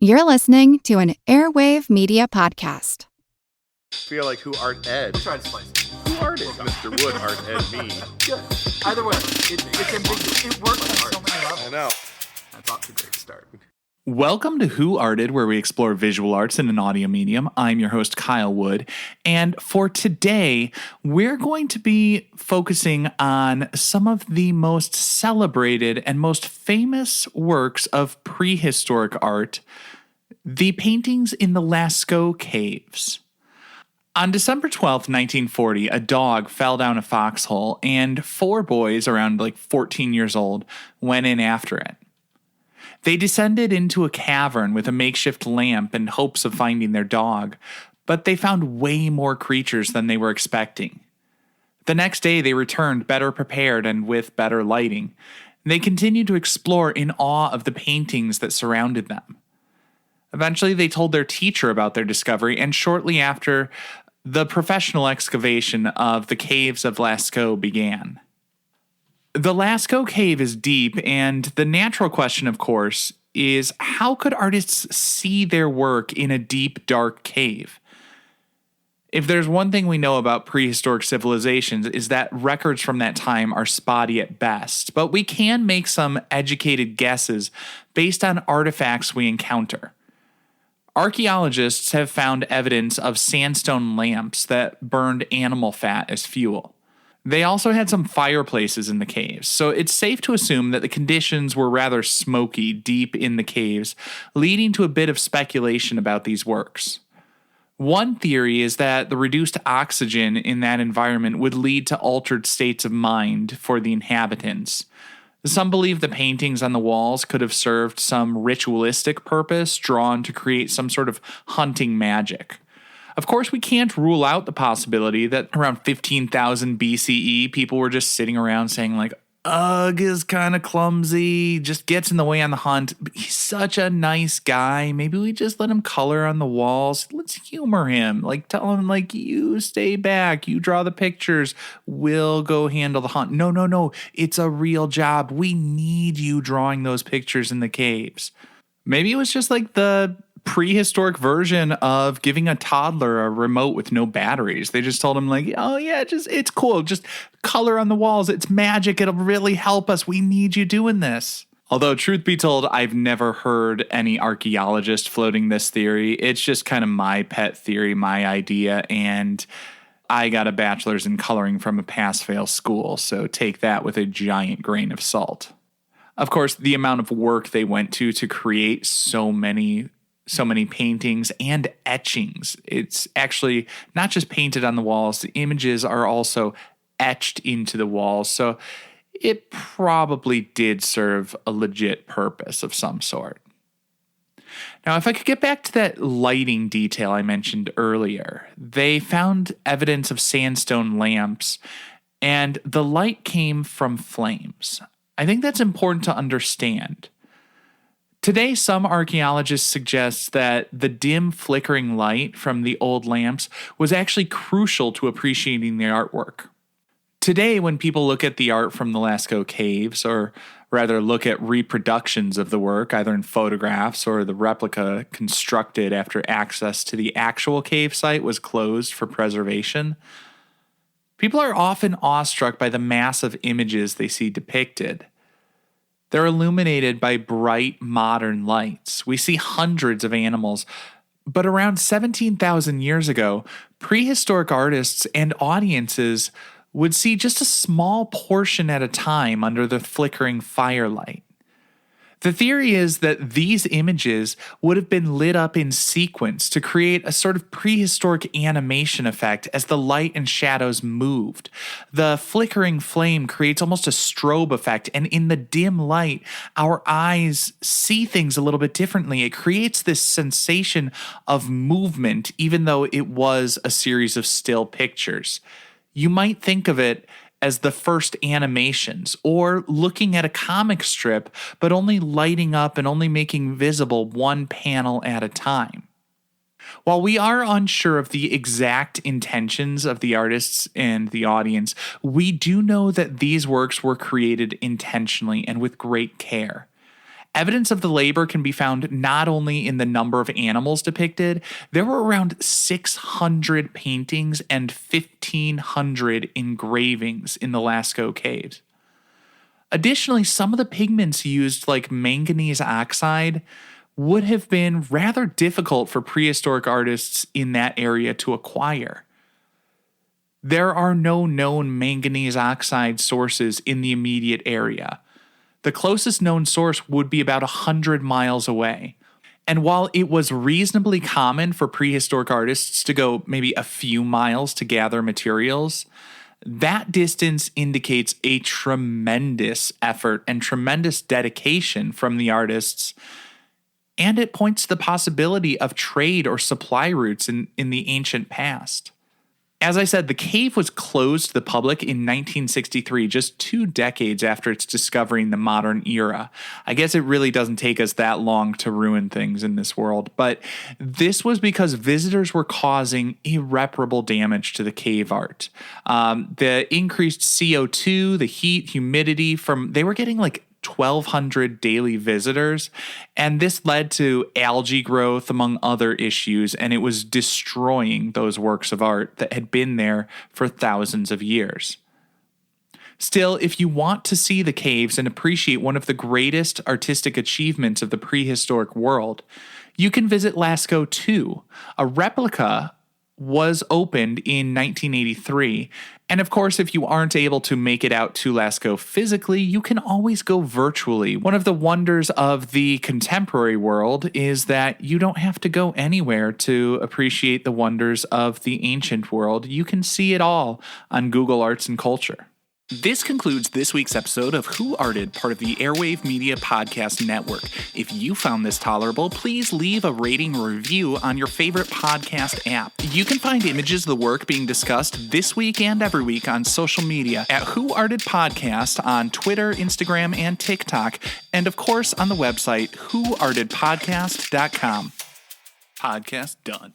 You're listening to an Airwave Media Podcast. Feel like who art Ed? We'll try to spice it. Who art is Mr. Wood art Ed me? Yeah. Either way, it's ambiguous. It works on so many levels. I know. That's off to a great start. Welcome to Who Arted, where we explore visual arts in an audio medium. I'm your host, Kyle Wood, and for today, we're going to be focusing on some of the most celebrated and most famous works of prehistoric art, the paintings in the Lascaux Caves. On December 12th, 1940, a dog fell down a foxhole, and four boys around 14 years old went in after it. They descended into a cavern with a makeshift lamp in hopes of finding their dog, but they found way more creatures than they were expecting. The next day, they returned better prepared and with better lighting. They continued to explore in awe of the paintings that surrounded them. Eventually, they told their teacher about their discovery, and shortly after, the professional excavation of the caves of Lascaux began. The Lascaux Cave is deep, and the natural question, of course, is how could artists see their work in a deep, dark cave? If there's one thing we know about prehistoric civilizations is that records from that time are spotty at best, but we can make some educated guesses based on artifacts we encounter. Archaeologists have found evidence of sandstone lamps that burned animal fat as fuel. They also had some fireplaces in the caves, so it's safe to assume that the conditions were rather smoky deep in the caves, leading to a bit of speculation about these works. One theory is that the reduced oxygen in that environment would lead to altered states of mind for the inhabitants. Some believe the paintings on the walls could have served some ritualistic purpose, drawn to create some sort of hunting magic. Of course, we can't rule out the possibility that around 15,000 BCE, people were just sitting around saying ugh is kind of clumsy, just gets in the way on the hunt. But he's such a nice guy. Maybe we just let him color on the walls. Let's humor him. Tell him, you stay back. You draw the pictures. We'll go handle the hunt. No. It's a real job. We need you drawing those pictures in the caves. Maybe it was just the prehistoric version of giving a toddler a remote with no batteries. They just told him oh yeah, it's cool. Just color on the walls. It's magic. It'll really help us. We need you doing this. Although truth be told, I've never heard any archaeologist floating this theory. It's just kind of my pet theory, my idea. And I got a bachelor's in coloring from a pass-fail school. So take that with a giant grain of salt. Of course, the amount of work they went to create so many paintings and etchings. It's actually not just painted on the walls. The images are also etched into the walls. So it probably did serve a legit purpose of some sort. Now, if I could get back to that lighting detail I mentioned earlier, they found evidence of sandstone lamps, and the light came from flames. I think that's important to understand. Today, some archaeologists suggest that the dim flickering light from the old lamps was actually crucial to appreciating the artwork. Today, when people look at the art from the Lascaux Caves, or rather look at reproductions of the work, either in photographs or the replica constructed after access to the actual cave site was closed for preservation, people are often awestruck by the massive images they see depicted. They're illuminated by bright, modern lights. We see hundreds of animals, but around 17,000 years ago, prehistoric artists and audiences would see just a small portion at a time under the flickering firelight. The theory is that these images would have been lit up in sequence to create a sort of prehistoric animation effect as the light and shadows moved. The flickering flame creates almost a strobe effect, and in the dim light, our eyes see things a little bit differently. It creates this sensation of movement, even though it was a series of still pictures. You might think of it as the first animations, or looking at a comic strip, but only lighting up and only making visible one panel at a time. While we are unsure of the exact intentions of the artists and the audience, we do know that these works were created intentionally and with great care. Evidence of the labor can be found not only in the number of animals depicted, there were around 600 paintings and 1,500 engravings in the Lascaux caves. Additionally, some of the pigments used, like manganese oxide, would have been rather difficult for prehistoric artists in that area to acquire. There are no known manganese oxide sources in the immediate area. The closest known source would be about 100 miles away. And while it was reasonably common for prehistoric artists to go maybe a few miles to gather materials, that distance indicates a tremendous effort and tremendous dedication from the artists, and it points to the possibility of trade or supply routes in the ancient past. As I said, the cave was closed to the public in 1963, just 2 decades after its discovery in the modern era. I guess it really doesn't take us that long to ruin things in this world, but this was because visitors were causing irreparable damage to the cave art. The increased CO2, the heat, humidity they were getting like 1,200 daily visitors, and this led to algae growth, among other issues, and it was destroying those works of art that had been there for thousands of years. Still, if you want to see the caves and appreciate one of the greatest artistic achievements of the prehistoric world, you can visit Lascaux 2. A replica was opened in 1983. And of course, if you aren't able to make it out to Lascaux physically, you can always go virtually. One of the wonders of the contemporary world is that you don't have to go anywhere to appreciate the wonders of the ancient world. You can see it all on Google Arts and Culture. This concludes this week's episode of Who Arted, part of the Airwave Media Podcast Network. If you found this tolerable, please leave a rating or review on your favorite podcast app. You can find images of the work being discussed this week and every week on social media at Who Arted Podcast on Twitter, Instagram, and TikTok, and of course on the website whoartedpodcast.com. Podcast done.